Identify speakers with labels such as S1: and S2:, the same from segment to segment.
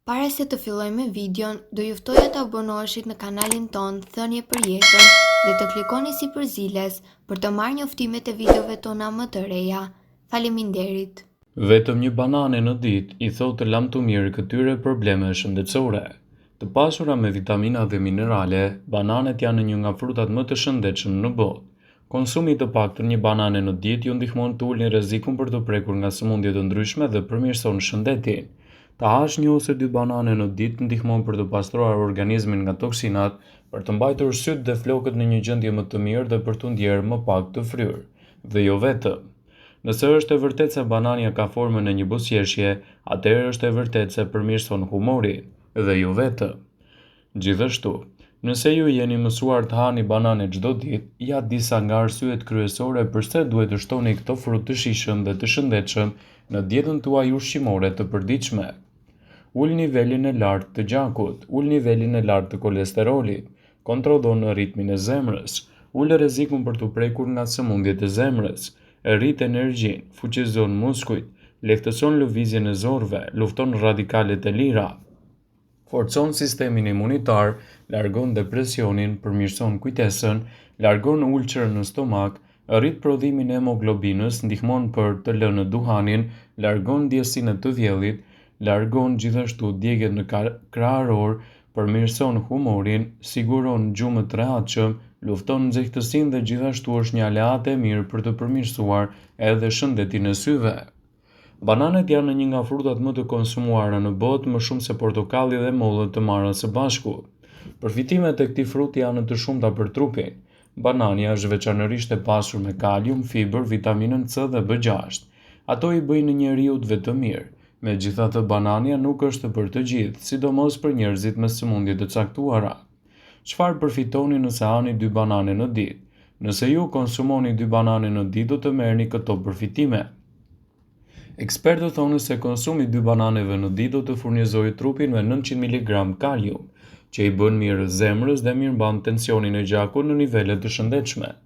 S1: Para se të fillojmë me videon, do ju ftoja të abonoheshit në kanalin ton Thënie për Jetën dhe të klikoni si përziles për të marrë njoftimet e videove tona më të reja. Faleminderit.
S2: Vetëm një banane në ditë i thotë lamtumir këtyre probleme shëndetësore. Të pasura me vitamina dhe minerale, bananet janë një nga frutat më të shëndetshëm në botë. Konsumi të paktën një banane në ditë ju ndihmon të ulni rrezikun për të prekur nga sëmundje të ndryshme dhe përmirëson shëndetin. Ta hash një ose dy banane në ditë ndihmon për të pastruar organizmin nga toksinat, për të mbajtur sytë dhe flokët në një gjendje më të mirë dhe për të ndjerë më pak të fryrë. Dhe jo vetëm. Nëse është e vërtetë se banania ka formën e një buzëqeshje, atëherë është e vërtetë se përmirëson humorin. Dhe jo vetëm. Gjithashtu, nëse ju jeni mësuar të hani banane çdo ditë, ja disa nga arsyet kryesore pse duhet të shtoni këto frutë të shijshëm dhe të shëndetshëm në dietën tuaj ushqimore të përditshme. Ul nivelin e lartë të gjakut, ul nivelin e lartë të kolesterolit, kontrollon ritmin e zemrës, ul rrezikun për të prekur nga sëmundjet e zemrës, rrit energjinë, fuqizon muskujt, lehtëson lëvizjen e zorëve, lufton radikalet e lira, forcon sistemin imunitar, largon depresionin, përmirëson kujtesën, largon ulçërën në stomak, rrit prodhimin e hemoglobinës, ndihmon për të lënë duhanin, largon djesinë të vjellit, largon gjithashtu djegjet në krahëror, përmirëson humorin, siguron gjumë të rehatshëm, lufton nxehtësinë dhe gjithashtu është një aleat e mirë për të përmirësuar edhe shëndetin e syve. Bananet janë një nga frutat më të konsumuara në botë, më shumë se portokalli dhe mollët të marra së bashku. Përfitimet e këtij fruti janë të shumta për trupin. Banania është veçanërisht e pasur me kalium, fibër, vitaminën C dhe B6. Ato i bëjnë njeriut vetë mirë. Megjithatë, banania nuk është për të gjithë, sidomos për njerëzit me sëmundje të caktuara. Çfarë përfitoni nëse hani 2 banane në ditë? Nëse ju konsumoni 2 banane në ditë, do të merrni këto përfitime. Ekspertët thonë se konsumi 2 bananeve në ditë do të furnizojë trupin me 900 mg kalium, që i bën mirë zemrës dhe mirëmban tensionin e gjakut në nivele të shëndetshme.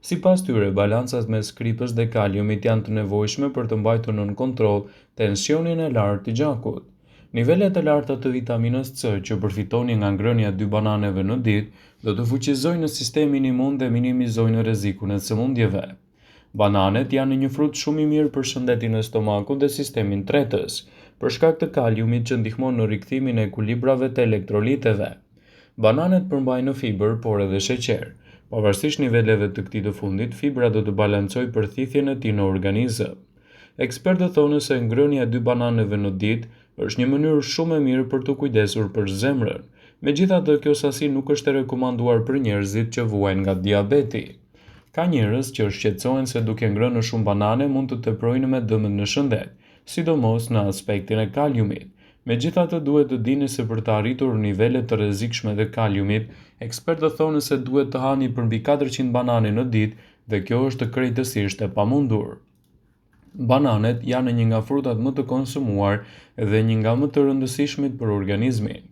S2: Sipas tyre, balancat mes kripës dhe kaliumit janë të nevojshme për të mbajtur nën kontroll tensionin e lartë të gjakut. Nivelet e larta të vitaminës C që përfitoni nga ngrënia 2 bananeve në ditë do të fuqizojnë sistemin imun dhe minimizojnë rrezikun e sëmundjeve. Bananet janë një frut shumë i mirë për shëndetin e stomakut dhe sistemin tretës, për shkak të kaliumit që ndihmon në rikthimin e ekuilibrave të elektroliteve. Bananet përmbajnë fibër, por edhe sheqer. Pavarësisht niveleve të këtij të fundit, fibra do të balancojë përthithjen e tij në organizëm. Ekspertët thonë se ngrënia e 2 bananeve në ditë është një mënyrë shumë e mirë për të kujdesur për zemrën. Megjithatë, kjo sasi nuk është e rekomanduar për njerëzit që vuajnë nga diabeti. Ka njerëz që shqetësohen se duke ngrënë shumë banane mund të teprojnë me dëmet në shëndet, sidomos në aspektin e kaliumit. Megjithatë, duhet të dini se për të arritur nivelet të rrezikshme të kaliumit, ekspertët thonë se duhet të hani përmbi 400 banane në ditë dhe kjo është krejtësisht e pamundur. Bananet janë një nga frutat më të konsumuar dhe një nga më të rëndësishmit për organizmin.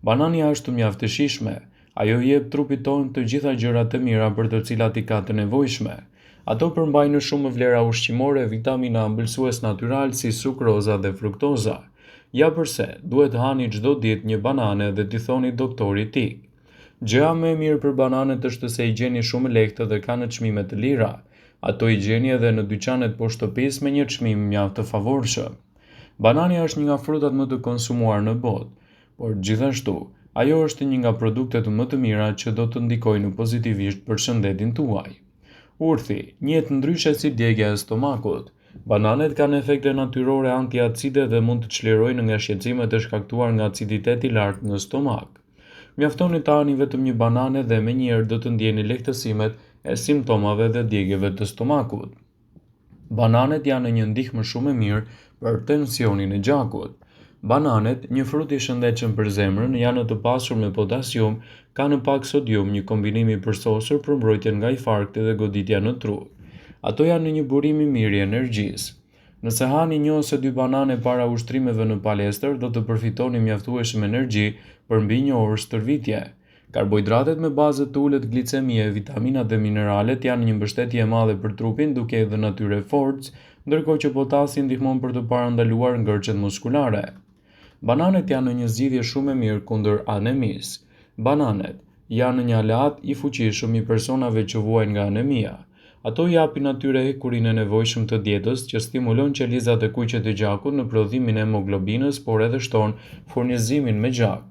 S2: Banania është mjaft e shijshme, ajo jep trupit tonë të gjitha gjërat e mira për të cilat i ka të nevojshme. Ato përmbajnë shumë vlera ushqimore, vitamina, ëmbëlsues natyral si sukroza dhe fruktoza. Ja përse, duhet hani çdo ditë një banane dhe t'i thoni doktorit tik. Gjëja më e mirë për bananet është se i gjeni shumë lehtë dhe kanë çmime të lira. Ato i gjeni edhe në dyqanet poshtë shtëpisë me një çmim mjaft të favorshëm. Banania është një nga frutat më të konsumuar në botë, por gjithashtu, ajo është një nga produktet më të mira që do të ndikojnë pozitivisht për shëndetin tuaj. Urthi, njihet ndryshe si djegja e stomakut. Bananet kanë efekte natyrore antiacide dhe mund të çlirojnë nga shqetësimet e shkaktuar nga aciditeti i lartë në stomak. Mjaftoni të hani vetëm një banane dhe menjëherë do të ndjeni lehtësimet e simptomave dhe djegjeve të stomakut. Bananet janë një ndihmë shumë e mirë për tensionin e gjakut. Bananet, një frut i shëndetshëm për zemrën, janë të pasur me potasium, kanë pak sodium, një kombinim i përsosur për mbrojtjen nga infarkti dhe goditja në tru. Ato janë një burim i mirë i energjisë. Nëse hani 1 ose 2 banane para ushtrimeve në palestër, do të përfitoni mjaftueshëm energji për mbi 1 orë stërvitje. Karbohidratet me bazë të ulët glicemie, vitaminat dhe mineralet janë një mbështetje e madhe për trupin duke i dhënë natyrë forcë, ndërkohë që potasi ndihmon për të parandaluar ngërçet muskulare. Bananet janë një zgjidhje shumë e mirë kundër anemisë. Bananet janë një aleat i fuqishëm i personave që vuajnë nga anemia. Ato i japin atyre hekurinë e nevojshëm të dietës që stimulon qelizat e kuqe të gjakut në prodhimin e hemoglobinës, por edhe shton furnizimin me gjak.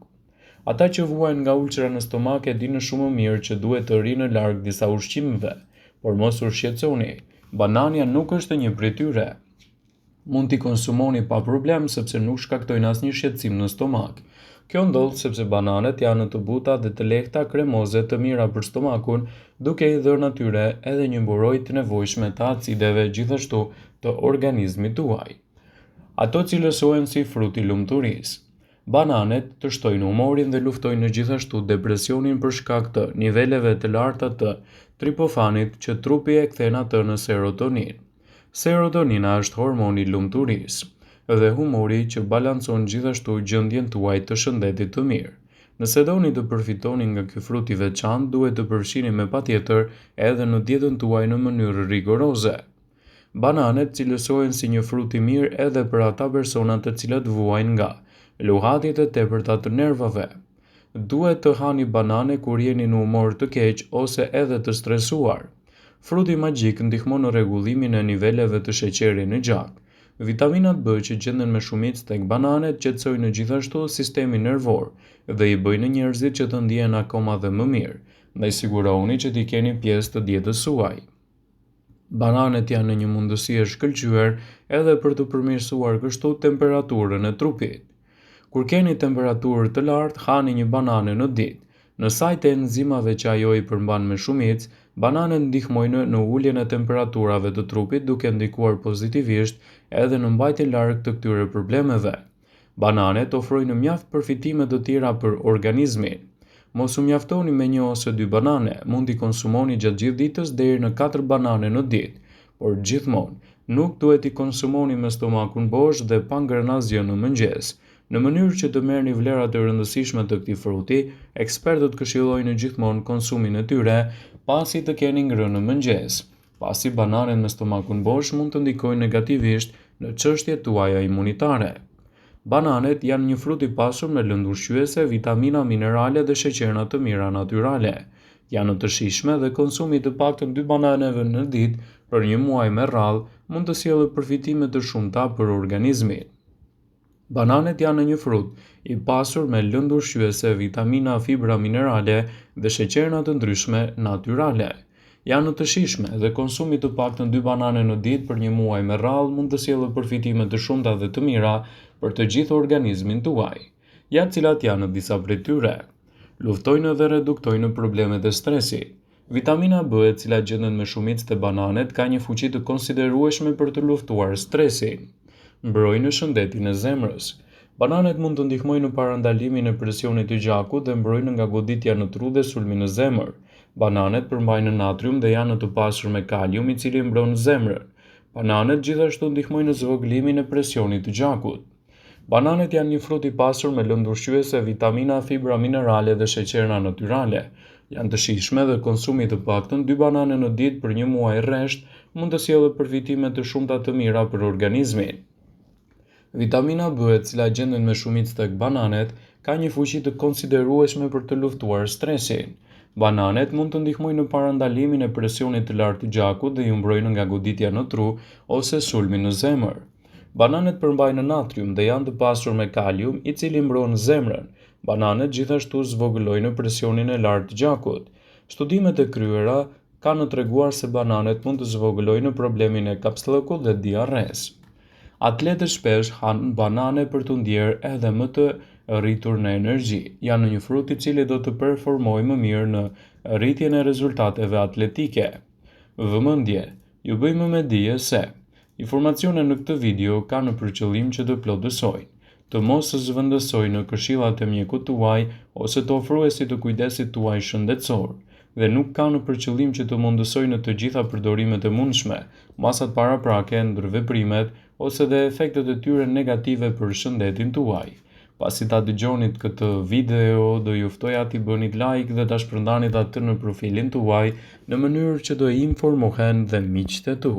S2: Ata që vuajnë nga ulçra në stomak e dinë shumë mirë që duhet të rinë larg disa ushqimeve, por mos u shqetësoni, banania nuk është një prej tyre. Mund t'i konsumoni pa problem sepse nuk shkaktojnë asnjë shqetësim në stomak. Kjo ndodh sepse bananet janë të buta dhe të lehta kremoze të mira për stomakun, duke i dhënë atyre edhe një mburojtje të nevojshme të acideve gjithashtu të organizmit tuaj. Ato cilësohen si frut i lumturisë. Bananet të shtojnë humorin dhe luftojnë gjithashtu depresionin për shkak të niveleve të larta të tripofanit që trupi e kthen atë në serotonin. Serotonina është hormoni i lumturisë dhe humori që balancon gjithashtu gjendjen tuaj të shëndetit të mirë. Nëse doni të përfitoni nga ky frut i veçantë, duhet të përfshini me patjetër edhe në dietën tuaj në mënyrë rigoroze. Bananet cilësohen si një frut i mirë edhe për ata persona të cilët vuajnë nga luhatjet e tepërta të nervave. Duhet të hani banane kur jeni në humor të keq ose edhe të stresuar. Fruti magjik ndihmon në rregullimin e niveleve të sheqerit në gjak. Vitaminat B që gjenden me shumicë tek bananet qetësojnë gjithashtu sistemin nervor dhe i bëjnë njerëzit që të ndihen akoma dhe më mirë. Ndaj sigurohuni që t'i keni pjesë të dietës suaj. Bananet janë një mundësi e shkëlqyer edhe për të përmirësuar kështu temperaturën e trupit. Kur keni temperaturë të lartë, hani një banane në ditë. Në sajt e enzimave që ajo i përmban me shumicë, bananet ndihmojnë në uljen e temperaturave të trupit duke ndikuar pozitivisht edhe në mbajtjen larg të këtyre problemeve. Bananet ofrojnë mjaft përfitime të tjera për organizmin. Mos u mjaftoni me 1 ose 2 banane, mund t'i konsumoni gjatë gjithë ditës deri në 4 banane në ditë, por gjithmonë nuk duhet t'i konsumoni me stomakun bosh dhe pa ngrënë asgjë në mëngjes. Në mënyrë që të merrni vlerat e rëndësishme të këtij fruti, ekspertët këshillojnë gjithmonë konsumin e tyre pasi të keni ngrënë në mëngjes, pasi bananet me stomakun bosh mund të ndikojnë negativisht në çështjet tuaja imunitare. Bananet janë një frut i pasur me lëndë ushqyese, vitamina, minerale dhe sheqerna të mira natyrale. Janë të shijshme dhe konsumi të paktën 2 bananeve në ditë për një muaj me radhë mund të sjellë përfitime të shumta për organizmin. Bananet janë një frut i pasur me lëndë ushqyese, vitamina, fibra minerale dhe sheqerna të ndryshme natyrale. Janë të shijshme dhe konsumi të paktën 2 banane në ditë për një muaj me radhë mund të sjellë përfitime të shumta dhe të mira për të gjithë organizmin tuaj. Ja cilat janë disa prej tyre. Luftojnë dhe reduktojnë problemet e stresit. Vitamina B, e cila gjendet me shumicë te bananet, ka një fuqi të konsiderueshme për të luftuar stresin. Mbrojnë shëndetin e zemrës. Bananet mund të ndihmojnë në parandalimin e presionit të gjakut dhe mbrojnë nga goditja në tru dhe sulmi në zemër. Bananet përmbajnë natrium dhe janë të pasur me kalium i cili mbron zemrën. Bananet gjithashtu ndihmojnë në zvogëlimin e presionit të gjakut. Bananet janë një frut i pasur me lëndë ushqyese, vitamina, fibra minerale dhe sheqerna natyrale. Janë të shijshme dhe konsumi të paktën 2 banane në ditë për një muaj rresht mund të sjellë përfitime të shumta të mira për organizmin. Vitamina B, e cila gjendet me shumicë tek bananet, ka një fuqi të konsiderueshme për të luftuar stresin. Bananet mund të ndihmojnë në parandalimin e presionit të lartë të gjakut dhe ju mbrojnë nga goditja në tru ose sulmi në zemër. Bananet përmbajnë natrium dhe janë të pasur me kalium i cili mbron zemrën. Bananet gjithashtu zvogëlojnë presionin e lartë të gjakut. Studimet e kryera kanë treguar se bananet mund të zvogëlojnë problemin e kapsllëkut dhe diarres. Atletët shpesh hanë banane për të ndjerë edhe më të rritur në energji. Janë një frut i cili do të performojë më mirë në rritjen e rezultateve atletike. Vëmendje, ju bëjmë me dije se informacionet në këtë video kanë për qëllim që të plotësojnë, të mos zëvendësojnë në këshillat e mjekut tuaj ose të ofruesit të kujdesit tuaj shëndetësor, dhe nuk kanë për qëllim që të mundësojnë të gjitha përdorimet e mundshme, masat paraprake, ndërveprimet ose dhe efektet e tyre negative për shëndetin tuaj. Pasi ta dëgjonit këtë video, do ju ftoja t'i bënit like dhe ta shpërndanit atë në profilin tuaj në mënyrë që do informohen dhe miqtë tu.